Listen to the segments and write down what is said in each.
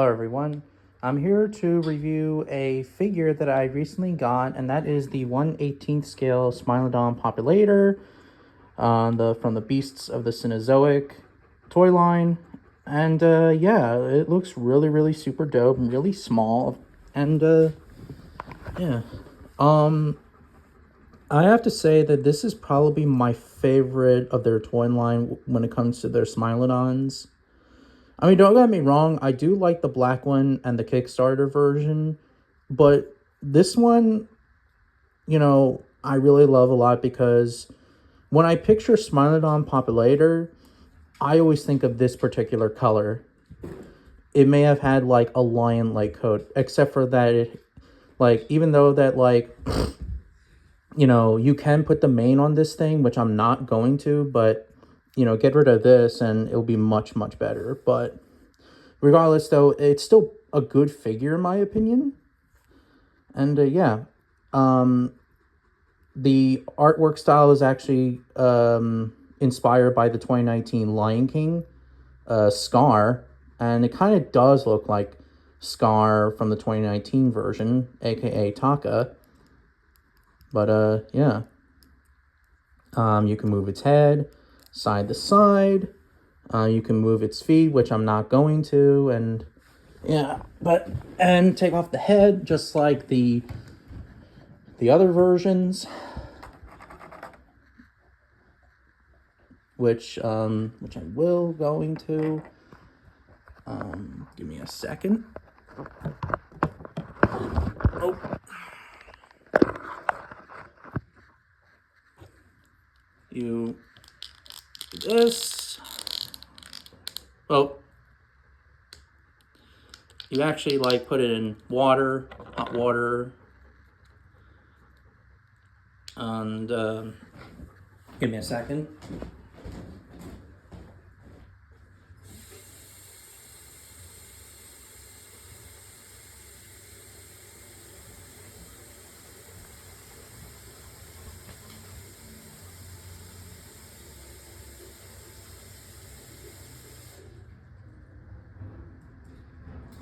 Hello everyone, I'm here to review a figure that I recently got, and that is the 1/18th scale smilodon populator from the Beasts of the Cenozoic toy line. And yeah, it looks really super dope and really small. And yeah, um, I have to say that this is probably my favorite of their toy line when it comes to their smilodons. I mean, don't get me wrong, I do like the black one and the Kickstarter version, but this one, I really love a lot because when I picture Smilodon Populator, I always think of this particular color. It may have had like a lion-like coat, except for that even though that you can put the mane on this thing, which I'm not going to, but get rid of this and it'll be much better. But regardless, though, it's still a good figure in my opinion. And yeah, the artwork style is actually inspired by the 2019 Lion King Scar, and it kind of does look like Scar from the 2019 version, aka Taka. But yeah, you can move its head side to side. You can move its feet, which I'm not going to, and yeah, and take off the head just like the other versions, which I will going to. Give me a second. Oh. You do this. Oh. You actually put it in water, hot water, and give me a second.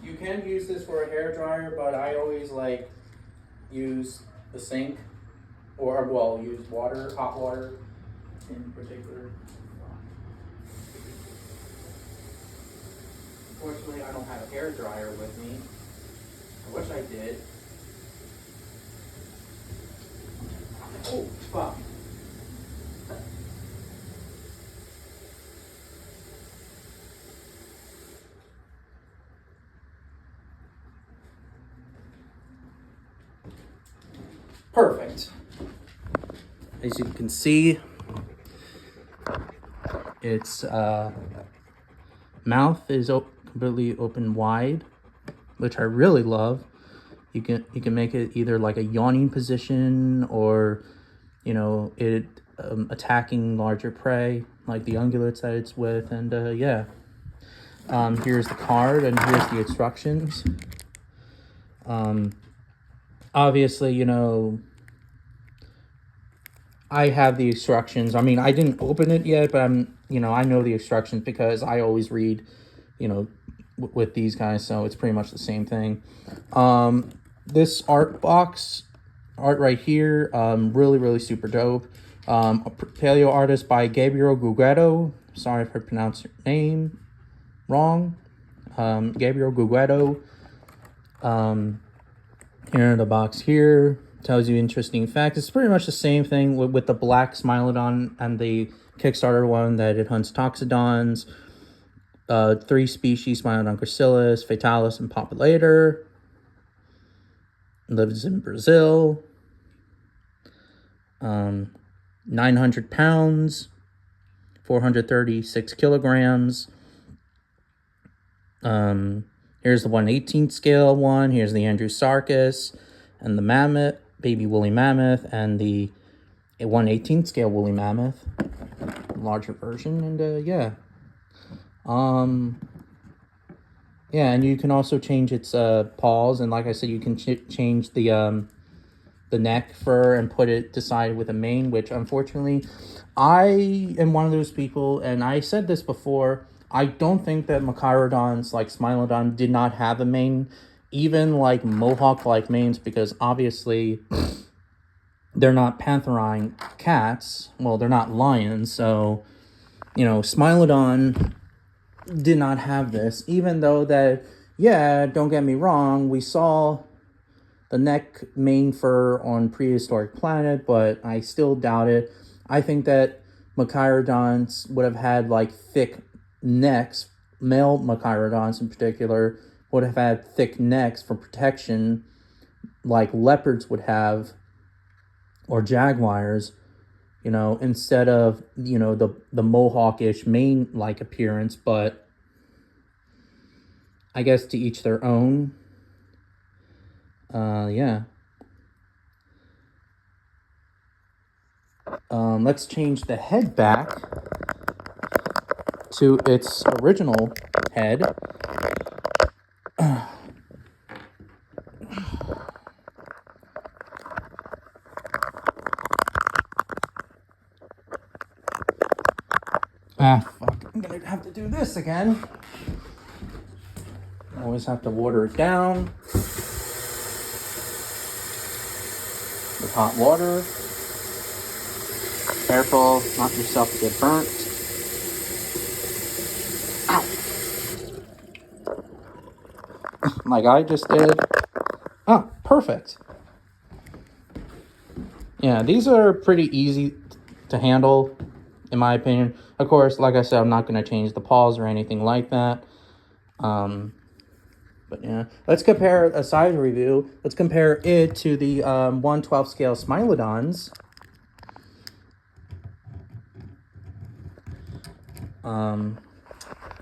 You can use this for a hair dryer, but I always use the sink, or well, use water, hot water in particular. Unfortunately, I don't have a hair dryer with me. I wish I did. Oh, fuck. Perfect. As you can see, its mouth is completely open wide, which I really love. You can make it either like a yawning position, or it attacking larger prey like the ungulates that it's with. And yeah, here's the card and here's the instructions. Obviously, I have the instructions. I mean, I didn't open it yet, but I know the instructions because I always read, with these guys, so it's pretty much the same thing. This art right here, really super dope. A paleo artist by Gabriel Gugueto. Sorry if I pronounced your name wrong. Gabriel Gugueto. Here in the box here tells you interesting facts. It's pretty much the same thing with the black smilodon and the Kickstarter one, that it hunts toxodons, 3 species: Smilodon gracilis, fatalis, and populator. Lives in Brazil. 900 pounds, 436 kilograms. Here's the 1/18th scale one. Here's the Andrewsarchus and the mammoth, baby woolly mammoth, and the 1/18th scale woolly mammoth, larger version. And yeah, yeah, and you can also change its paws, and like I said, you can change the neck fur and put it to side with a mane, which unfortunately I am one of those people, and I said this before, I don't think that Machairodons like Smilodon did not have a mane, even like Mohawk-like manes, because obviously they're not pantherine cats. Well, they're not lions, so, you know, Smilodon did not have this, even though that, yeah, don't get me wrong, we saw the neck mane fur on Prehistoric Planet, but I still doubt it. I think that Machairodons would have had like thick necks, male Machairodons in particular, would have had thick necks for protection, like leopards would have, or jaguars, you know, instead of, you know, the mohawkish mane-like appearance. But I guess to each their own. Yeah. Let's change the head back to its original head. Fuck. I'm gonna have to do this again. Always have to water it down with hot water. Careful, not yourself to get burnt. Ow! Like I just did. Oh, perfect. Yeah, these are pretty easy to handle, in my opinion. Of course, like I said, I'm not going to change the paws or anything like that. But yeah, let's compare a size review. Let's compare it to the 1/12 scale Smilodons.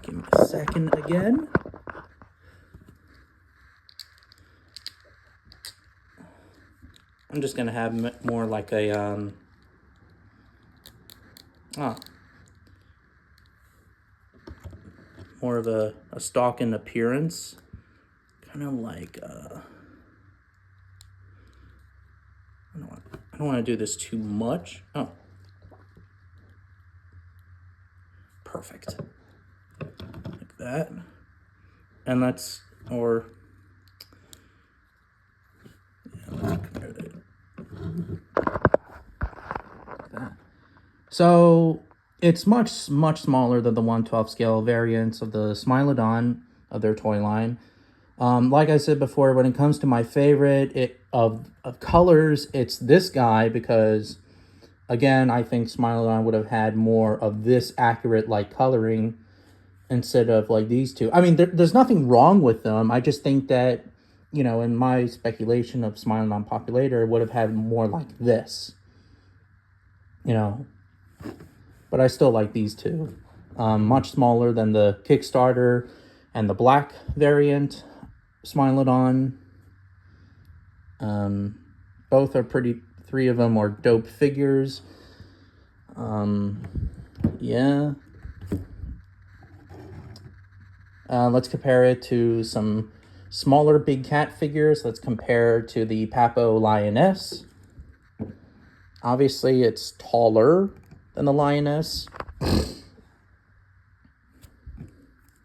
Give me a second again. I'm just gonna have more like a more of a stalk in appearance, kind of like I don't want to do this too much. Oh, perfect, like that. And let's compare that. Like that. So it's much smaller than the 1/12 scale variants of the Smilodon of their toy line. Like I said before, when it comes to my favorite of colors, it's this guy, because again, I think Smilodon would have had more of this accurate like coloring instead of like these two. I mean, there's nothing wrong with them. I just think that, you know, in my speculation of Smilodon populator, it would have had more like this, you know. But I still like these two. Much smaller than the Kickstarter and the black variant Smilodon. Both are pretty, three of them are dope figures. Yeah. Let's compare it to some smaller big cat figures. Let's compare to the Papo Lioness. Obviously, it's taller than the Lioness,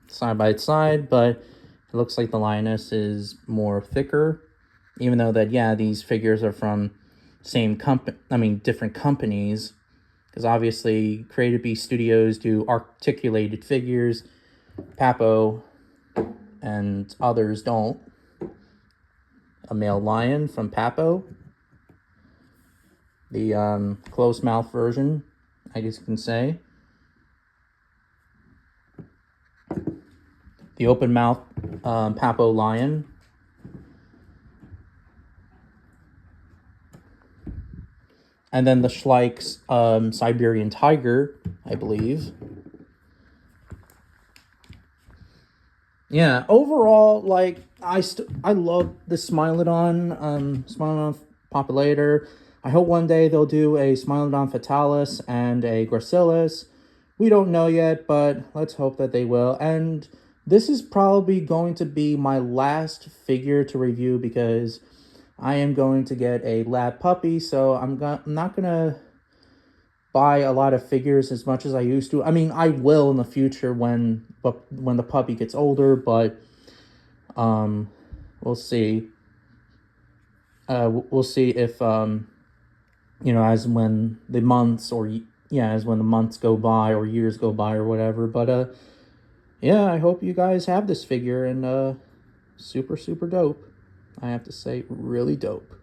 side by side, but it looks like the Lioness is more thicker, even though that, yeah, these figures are from different companies, because obviously Creative Beast Studios do articulated figures, Papo and others don't. A male lion from Papo, the closed mouth version, I guess you can say. The open mouth Papo lion. And then the Schleik's Siberian tiger, I believe. Yeah, overall, like, I love the Smilodon, Smilodon populator. I hope one day they'll do a Smilodon fatalis and a gracilis. We don't know yet, but let's hope that they will. And this is probably going to be my last figure to review, because I am going to get a lab puppy, so I'm not gonna buy a lot of figures as much as I used to. I mean, I will in the future when the puppy gets older, but we'll see. We'll see if as when the months or as when the months go by or years go by or whatever. But yeah, I hope you guys have this figure, and super super dope. I have to say, really dope.